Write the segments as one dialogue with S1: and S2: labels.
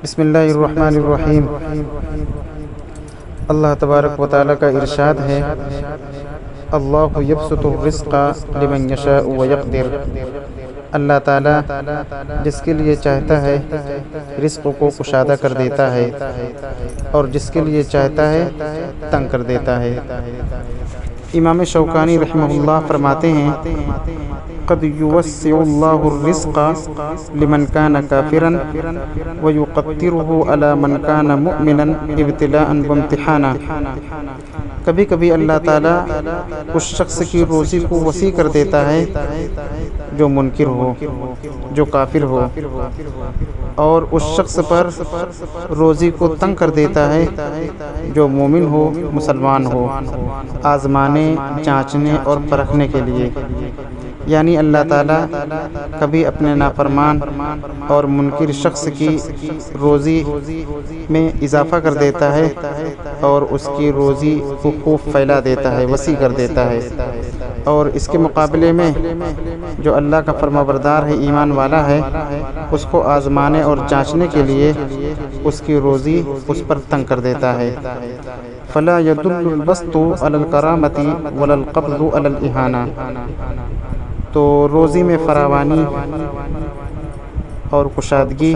S1: بسم اللہ الرحمن الرحیم۔ اللہ تبارک و تعالیٰ کا ارشاد ہے، اللہ یبسط الرزق لمن یشاء ویقدر۔ اللہ تعالیٰ جس کے لیے چاہتا ہے رزق کو کشادہ کر دیتا ہے اور جس کے لیے چاہتا ہے تنگ کر دیتا ہے۔ امام شوکانی رحمہ اللہ فرماتے ہیں، قد یوسع اللہ الرزق لمن کان کافرا ویقدرہ علی من کان مؤمنا ابتلاء وامتحانا۔ کبھی کبھی اللہ تعالیٰ اس شخص کی روزی کو وسیع کر دیتا ہے جو منکر ہو، جو کافر ہو، اور اس شخص پر روزی کو تنگ کر دیتا ہے جو مومن ہو، مسلمان ہو، آزمانے، جانچنے اور پرکھنے کے لیے۔ یعنی اللہ تعالیٰ کبھی اپنے نافرمان اور منکر شخص کی روزی میں اضافہ کر دیتا ہے اور اس کی روزی کو خوب پھیلا دیتا ہے، وسیع کر دیتا ہے، اور اس کے مقابلے میں جو اللہ کا فرما بردار ہے، ایمان والا ہے، اس کو آزمانے اور جانچنے کے لیے اس کی روزی اس پر تنگ کر دیتا ہے۔ فلا يدل البسط على الكرامة ولا القبض على الإهانة۔ تو روزی میں فراوانی اور کشادگی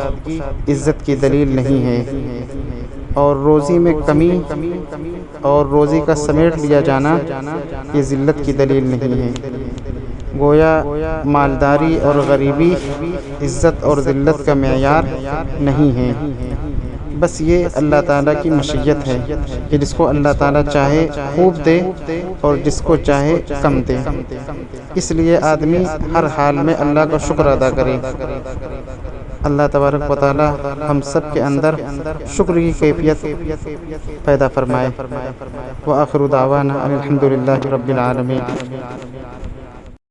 S1: عزت کی دلیل نہیں ہے، اور روزی میں کمی اور روزی کا سمیٹ لیا جانا یہ ذلت کی دلیل نہیں ہے۔ گویا مالداری اور غریبی عزت اور ذلت کا معیار نہیں ہے، بس یہ اللہ تعالیٰ کی مشیت ہے کہ جس کو اللہ تعالیٰ چاہے خوب دے اور جس کو چاہے کم دے۔ اس لیے آدمی ہر حال میں اللہ کا شکر ادا کرے۔ اللہ تبارک و تعالیٰ ہم سب کے اندر شکر کی کیفیت پیدا فرمائے۔ وآخر دعوانا الحمد للہ رب العالمین۔